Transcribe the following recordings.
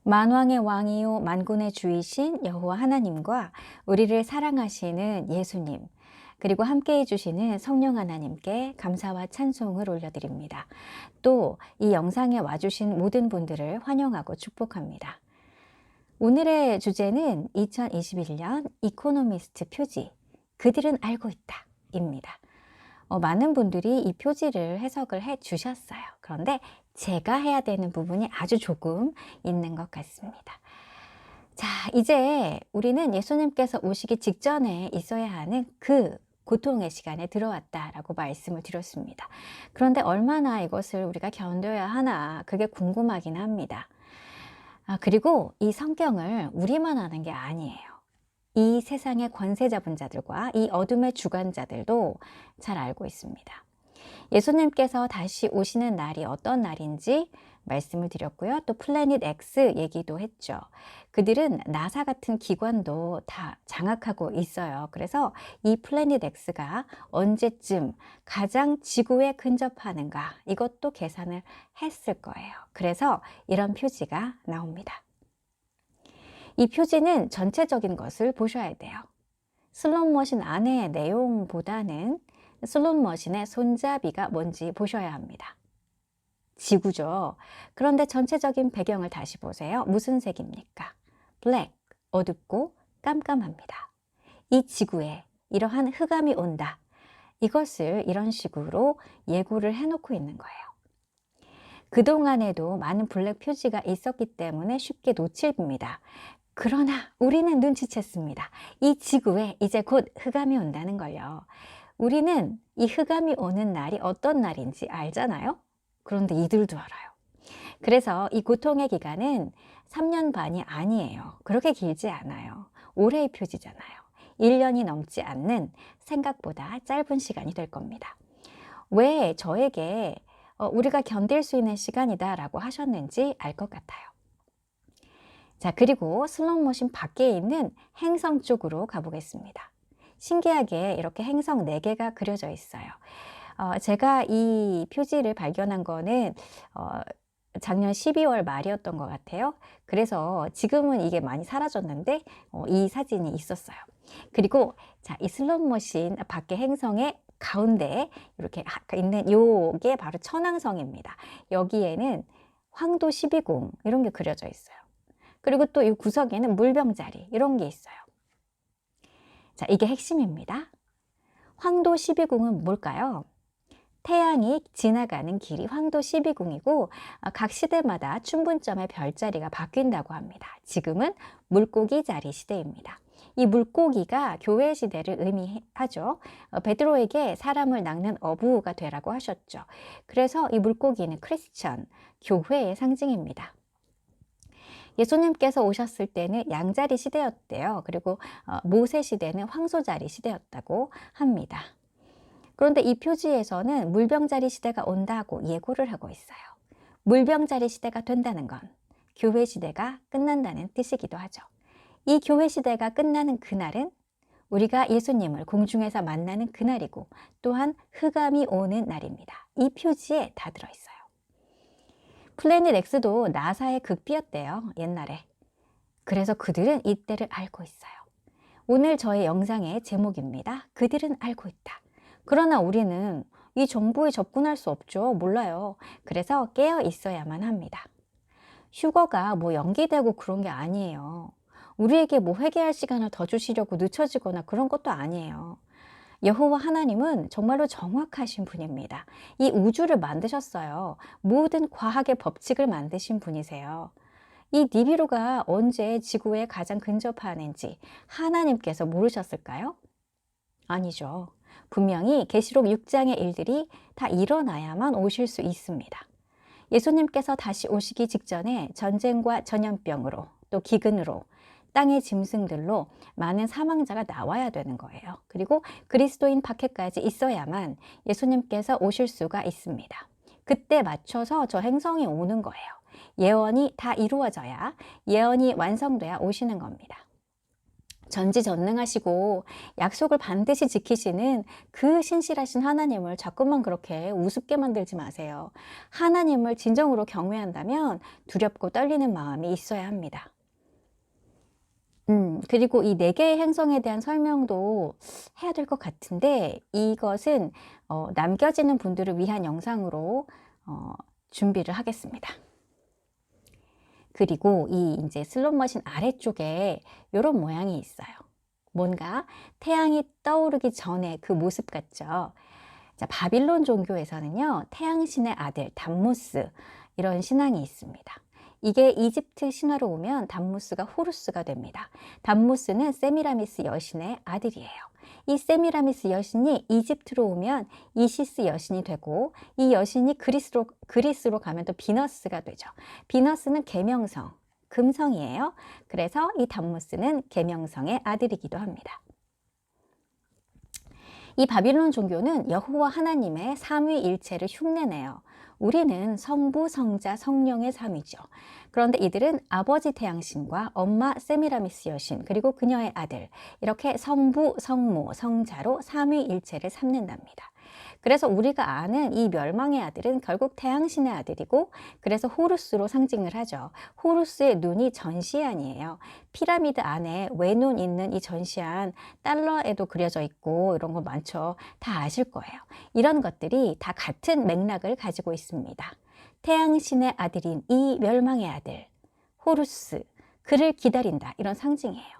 만왕의 왕이요 만군의 주이신 여호와 하나님과 우리를 사랑하시는 예수님, 그리고 함께 해주시는 성령 하나님께 감사와 찬송을 올려드립니다. 또 이 영상에 와주신 모든 분들을 환영하고 축복합니다. 오늘의 주제는 2021년 이코노미스트 표지, 그들은 알고 있다 입니다. 많은 분들이 이 표지를 해석을 해 주셨어요. 그런데 제가 해야 되는 부분이 아주 조금 있는 것 같습니다. 자, 이제 우리는 예수님께서 오시기 직전에 있어야 하는 그 고통의 시간에 들어왔다라고 말씀을 드렸습니다. 그런데 얼마나 이것을 우리가 견뎌야 하나, 그게 궁금하긴 합니다. 그리고 이 성경을 우리만 아는 게 아니에요. 이 세상의 권세 잡은 자들과 이 어둠의 주관자들도 잘 알고 있습니다. 예수님께서 다시 오시는 날이 어떤 날인지 말씀을 드렸고요. 또 플래닛 X 얘기도 했죠. 그들은 나사 같은 기관도 다 장악하고 있어요. 그래서 이 플래닛 X가 언제쯤 가장 지구에 근접하는가, 이것도 계산을 했을 거예요. 그래서 이런 표지가 나옵니다. 이 표지는 전체적인 것을 보셔야 돼요. 슬롯머신 안의 내용보다는 슬롯머신의 손잡이가 뭔지 보셔야 합니다. 지구죠. 그런데 전체적인 배경을 다시 보세요. 무슨 색입니까? 블랙, 어둡고 깜깜합니다. 이 지구에 이러한 흑암이 온다. 이것을 이런 식으로 예고를 해놓고 있는 거예요. 그동안에도 많은 블랙 표지가 있었기 때문에 쉽게 놓칩니다. 그러나 우리는 눈치챘습니다. 이 지구에 이제 곧 흑암이 온다는 걸요. 우리는 이 흑암이 오는 날이 어떤 날인지 알잖아요. 그런데 이들도 알아요. 그래서 이 고통의 기간은 3년 반이 아니에요. 그렇게 길지 않아요. 올해의 표지잖아요. 1년이 넘지 않는, 생각보다 짧은 시간이 될 겁니다. 왜 저에게 우리가 견딜 수 있는 시간이다 라고 하셨는지 알 것 같아요. 자, 그리고 슬롯모션 밖에 있는 행성 쪽으로 가보겠습니다. 신기하게 이렇게 행성 4개가 그려져 있어요. 제가 이 표지를 발견한 거는 작년 12월 말이었던 것 같아요. 그래서 지금은 이게 많이 사라졌는데 이 사진이 있었어요. 그리고 자, 이 슬롯머신 밖에 행성의 가운데 이렇게 있는 요게 바로 천왕성입니다. 여기에는 황도 12궁 이런 게 그려져 있어요. 그리고 또 이 구석에는 물병자리 이런 게 있어요. 자, 이게 핵심입니다. 황도 12궁은 뭘까요? 태양이 지나가는 길이 황도 12궁이고 각 시대마다 춘분점의 별자리가 바뀐다고 합니다. 지금은 물고기 자리 시대입니다. 이 물고기가 교회 시대를 의미하죠. 베드로에게 사람을 낚는 어부가 되라고 하셨죠. 그래서 이 물고기는 크리스천, 교회의 상징입니다. 예수님께서 오셨을 때는 양자리 시대였대요. 그리고 모세 시대는 황소자리 시대였다고 합니다. 그런데 이 표지에서는 물병자리 시대가 온다고 예고를 하고 있어요. 물병자리 시대가 된다는 건 교회 시대가 끝난다는 뜻이기도 하죠. 이 교회 시대가 끝나는 그날은 우리가 예수님을 공중에서 만나는 그날이고 또한 흑암이 오는 날입니다. 이 표지에 다 들어있어요. 플래닛 X도 나사의 극비였대요, 옛날에. 그래서 그들은 이때를 알고 있어요. 오늘 저의 영상의 제목입니다. 그들은 알고 있다. 그러나 우리는 이 정보에 접근할 수 없죠. 몰라요. 그래서 깨어 있어야만 합니다. 휴거가 뭐 연기되고 그런 게 아니에요. 우리에게 뭐 회개할 시간을 더 주시려고 늦춰지거나 그런 것도 아니에요. 여호와 하나님은 정말로 정확하신 분입니다. 이 우주를 만드셨어요. 모든 과학의 법칙을 만드신 분이세요. 이 니비루가 언제 지구에 가장 근접하는지 하나님께서 모르셨을까요? 아니죠. 분명히 계시록 6장의 일들이 다 일어나야만 오실 수 있습니다. 예수님께서 다시 오시기 직전에 전쟁과 전염병으로 또 기근으로 땅의 짐승들로 많은 사망자가 나와야 되는 거예요. 그리고 그리스도인 박해까지 있어야만 예수님께서 오실 수가 있습니다. 그때 맞춰서 저 행성이 오는 거예요. 예언이 다 이루어져야, 예언이 완성돼야 오시는 겁니다. 전지전능하시고 약속을 반드시 지키시는 그 신실하신 하나님을 자꾸만 그렇게 우습게 만들지 마세요. 하나님을 진정으로 경외한다면 두렵고 떨리는 마음이 있어야 합니다. 그리고 이 네 개의 행성에 대한 설명도 해야 될 것 같은데, 이것은 남겨지는 분들을 위한 영상으로 준비를 하겠습니다. 그리고 이 이제 슬롯머신 아래쪽에 요런 모양이 있어요. 뭔가 태양이 떠오르기 전에 그 모습 같죠? 자, 바빌론 종교에서는요, 태양신의 아들 담무스, 이런 신앙이 있습니다. 이게 이집트 신화로 오면 담무스가 호루스가 됩니다. 담무스는 세미라미스 여신의 아들이에요. 이 세미라미스 여신이 이집트로 오면 이시스 여신이 되고, 이 여신이 그리스로 가면 또 비너스가 되죠. 비너스는 계명성, 금성이에요. 그래서 이 담무스는 계명성의 아들이기도 합니다. 이 바빌론 종교는 여호와 하나님의 삼위일체를 흉내내요. 우리는 성부, 성자, 성령의 삼위죠. 그런데 이들은 아버지 태양신과 엄마 세미라미스 여신, 그리고 그녀의 아들, 이렇게 성부, 성모, 성자로 삼위일체를 삼는답니다. 그래서 우리가 아는 이 멸망의 아들은 결국 태양신의 아들이고, 그래서 호루스로 상징을 하죠. 호루스의 눈이 전시안이에요. 피라미드 안에 외눈 있는 이 전시안, 달러에도 그려져 있고 이런 거 많죠. 다 아실 거예요. 이런 것들이 다 같은 맥락을 가지고 있습니다. 태양신의 아들인 이 멸망의 아들, 호루스, 그를 기다린다, 이런 상징이에요.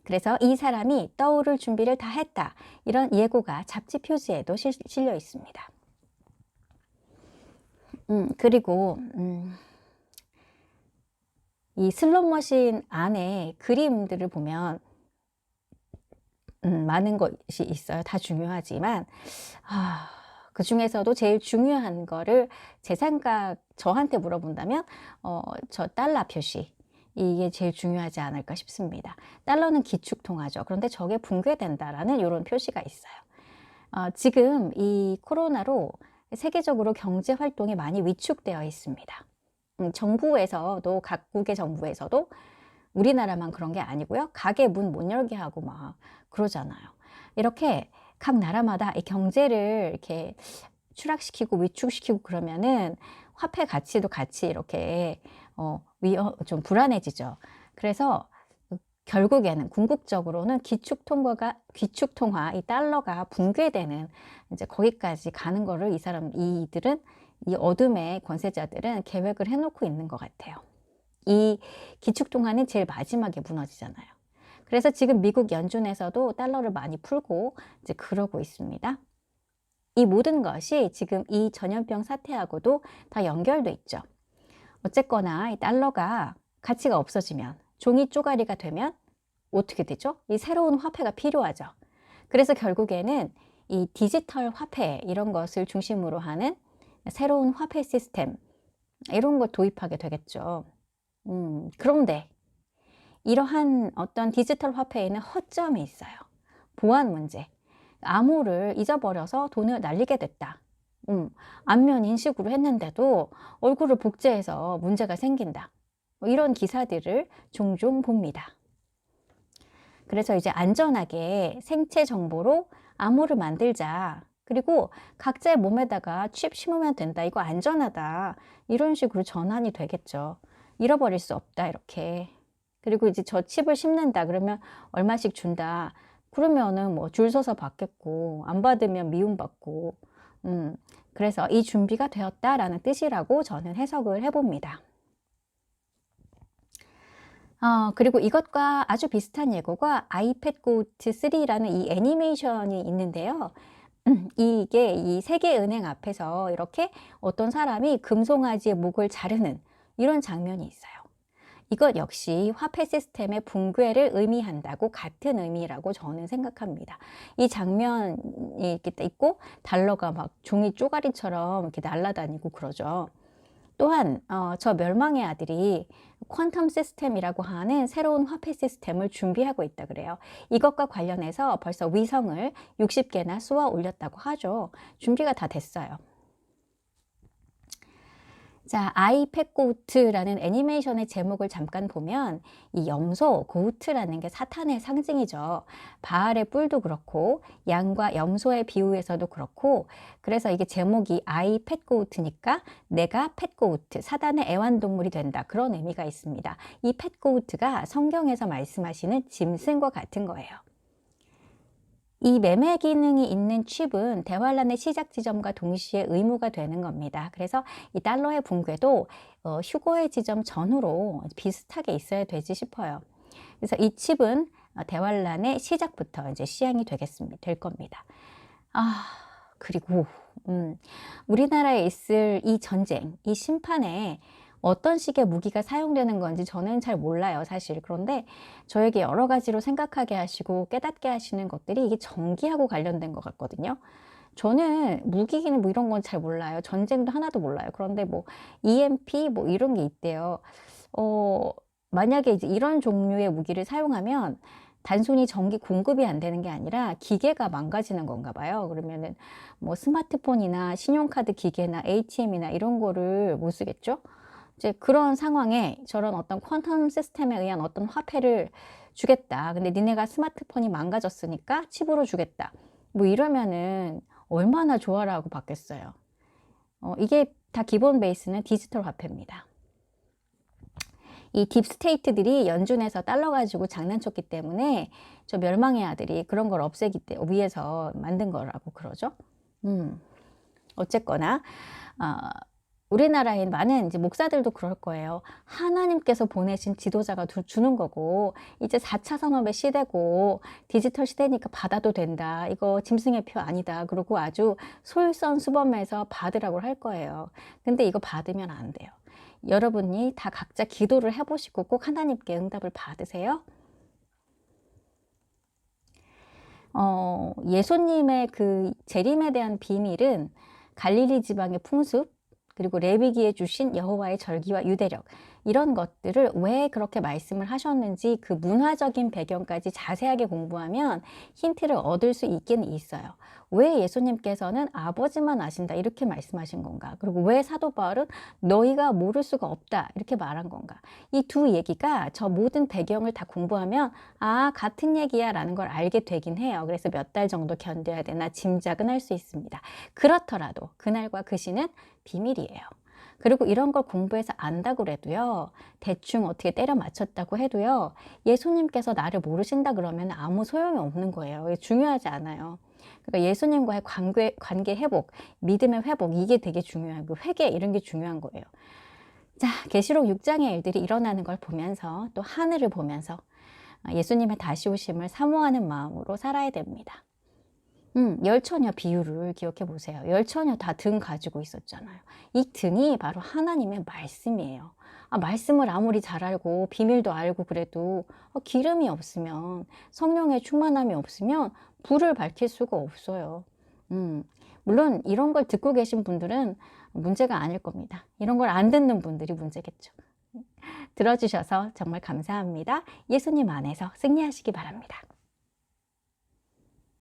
그래서 이 사람이 떠오를 준비를 다 했다, 이런 예고가 잡지 표지에도 실려 있습니다. 그리고 이 슬롯머신 안에 그림들을 보면 많은 것이 있어요. 다 중요하지만 그 중에서도 제일 중요한 거를 제 생각, 저한테 물어본다면 저 달러 표시, 이게 제일 중요하지 않을까 싶습니다. 달러는 기축통화죠. 그런데 저게 붕괴된다라는 이런 표시가 있어요. 지금 이 코로나로 세계적으로 경제 활동이 많이 위축되어 있습니다. 정부에서도, 각국의 정부에서도, 우리나라만 그런 게 아니고요, 가게 문 못 열게 하고 막 그러잖아요. 이렇게 각 나라마다 이 경제를 이렇게 추락시키고 위축시키고 그러면은 화폐 가치도 같이 이렇게 좀 불안해지죠. 그래서 결국에는 궁극적으로는 기축통화, 이 달러가 붕괴되는 이제 거기까지 가는 거를 이들은, 이 어둠의 권세자들은 계획을 해놓고 있는 것 같아요. 이 기축통화는 제일 마지막에 무너지잖아요. 그래서 지금 미국 연준에서도 달러를 많이 풀고 이제 그러고 있습니다. 이 모든 것이 지금 이 전염병 사태하고도 다 연결돼 있죠. 어쨌거나 이 달러가 가치가 없어지면, 종이 쪼가리가 되면 어떻게 되죠? 이 새로운 화폐가 필요하죠. 그래서 결국에는 이 디지털 화폐, 이런 것을 중심으로 하는 새로운 화폐 시스템, 이런 걸 도입하게 되겠죠. 그런데 이러한 어떤 디지털 화폐에는 허점이 있어요. 보안 문제. 암호를 잊어버려서 돈을 날리게 됐다. 안면 인식으로 했는데도 얼굴을 복제해서 문제가 생긴다. 이런 기사들을 종종 봅니다. 그래서 이제 안전하게 생체 정보로 암호를 만들자. 그리고 각자의 몸에다가 칩 심으면 된다. 이거 안전하다. 이런 식으로 전환이 되겠죠. 잃어버릴 수 없다, 이렇게. 그리고 이제 저 칩을 심는다 그러면 얼마씩 준다. 그러면은 뭐 줄 서서 받겠고, 안 받으면 미움받고. 그래서 이 준비가 되었다라는 뜻이라고 저는 해석을 해봅니다. 그리고 이것과 아주 비슷한 예고가 아이팻 고트 3라는 이 애니메이션이 있는데요. 이게 이 세계은행 앞에서 이렇게 어떤 사람이 금송아지의 목을 자르는 이런 장면이 있어요. 이것 역시 화폐 시스템의 붕괴를 의미한다고, 같은 의미라고 저는 생각합니다. 이 장면이 이렇게 있고 달러가 막 종이 쪼가리처럼 이렇게 날아다니고 그러죠. 또한 저 멸망의 아들이 퀀텀 시스템이라고 하는 새로운 화폐 시스템을 준비하고 있다 그래요. 이것과 관련해서 벌써 위성을 60개나 쏘아 올렸다고 하죠. 준비가 다 됐어요. 자, I 펫 고우트라는 애니메이션의 제목을 잠깐 보면 이 염소, 고우트라는 게 사탄의 상징이죠. 바알의 뿔도 그렇고 양과 염소의 비유에서도 그렇고 그래서 이게 제목이 I 펫 고우트니까 내가 펫 고우트, 사단의 애완동물이 된다. 그런 의미가 있습니다. 이 펫 고우트가 성경에서 말씀하시는 짐승과 같은 거예요. 이 매매 기능이 있는 칩은 대환란의 시작 지점과 동시에 의무가 되는 겁니다. 그래서 이 달러의 붕괴도 휴거의 지점 전후로 비슷하게 있어야 되지 싶어요. 그래서 이 칩은 대환란의 시작부터 이제 시행이 될 겁니다. 그리고 우리나라에 있을 이 전쟁, 이 심판에 어떤 식의 무기가 사용되는 건지 저는 잘 몰라요, 사실. 그런데 저에게 여러 가지로 생각하게 하시고 깨닫게 하시는 것들이 이게 전기하고 관련된 것 같거든요. 저는 무기기는 뭐 이런 건 잘 몰라요. 전쟁도 하나도 몰라요. 그런데 뭐 EMP 뭐 이런 게 있대요. 만약에 이제 이런 종류의 무기를 사용하면 단순히 전기 공급이 안 되는 게 아니라 기계가 망가지는 건가 봐요. 그러면은 뭐 스마트폰이나 신용카드 기계나 ATM이나 이런 거를 못 쓰겠죠? 이제 그런 상황에 저런 어떤 퀀텀 시스템에 의한 어떤 화폐를 주겠다. 근데 니네가 스마트폰이 망가졌으니까 칩으로 주겠다. 뭐 이러면은 얼마나 좋아라고 받겠어요. 이게 다 기본 베이스는 디지털 화폐입니다. 이 딥스테이트들이 연준에서 달러 가지고 장난쳤기 때문에 저 멸망의 아들이 그런 걸 없애기 위해서 만든 거라고 그러죠. 어쨌거나 우리나라에 많은 이제 목사들도 그럴 거예요. 하나님께서 보내신 지도자가 주는 거고 이제 4차 산업의 시대고 디지털 시대니까 받아도 된다. 이거 짐승의 표 아니다. 그리고 아주 솔선수범해서 받으라고 할 거예요. 근데 이거 받으면 안 돼요. 여러분이 다 각자 기도를 해보시고 꼭 하나님께 응답을 받으세요. 예수님의 그 재림에 대한 비밀은 갈릴리 지방의 풍습 그리고 레위기에 주신 여호와의 절기와 유대력 이런 것들을 왜 그렇게 말씀을 하셨는지 그 문화적인 배경까지 자세하게 공부하면 힌트를 얻을 수 있긴 있어요. 왜 예수님께서는 아버지만 아신다 이렇게 말씀하신 건가? 그리고 왜 사도 바울은 너희가 모를 수가 없다 이렇게 말한 건가? 이 두 얘기가 저 모든 배경을 다 공부하면 같은 얘기야 라는 걸 알게 되긴 해요. 그래서 몇 달 정도 견뎌야 되나 짐작은 할 수 있습니다. 그렇더라도 그날과 그 시는 비밀이에요. 그리고 이런 걸 공부해서 안다고 해도요. 대충 어떻게 때려 맞췄다고 해도요. 예수님께서 나를 모르신다 그러면 아무 소용이 없는 거예요. 이게 중요하지 않아요. 그러니까 예수님과의 관계 회복, 믿음의 회복 이게 되게 중요하고 회개 이런 게 중요한 거예요. 자, 계시록 6장의 일들이 일어나는 걸 보면서 또 하늘을 보면서 예수님의 다시 오심을 사모하는 마음으로 살아야 됩니다. 열처녀 비유를 기억해 보세요. 열처녀 다 등 가지고 있었잖아요. 이 등이 바로 하나님의 말씀이에요. 말씀을 아무리 잘 알고 비밀도 알고 그래도 기름이 없으면 성령의 충만함이 없으면 불을 밝힐 수가 없어요. 물론 이런 걸 듣고 계신 분들은 문제가 아닐 겁니다. 이런 걸 안 듣는 분들이 문제겠죠. 들어주셔서 정말 감사합니다. 예수님 안에서 승리하시기 바랍니다.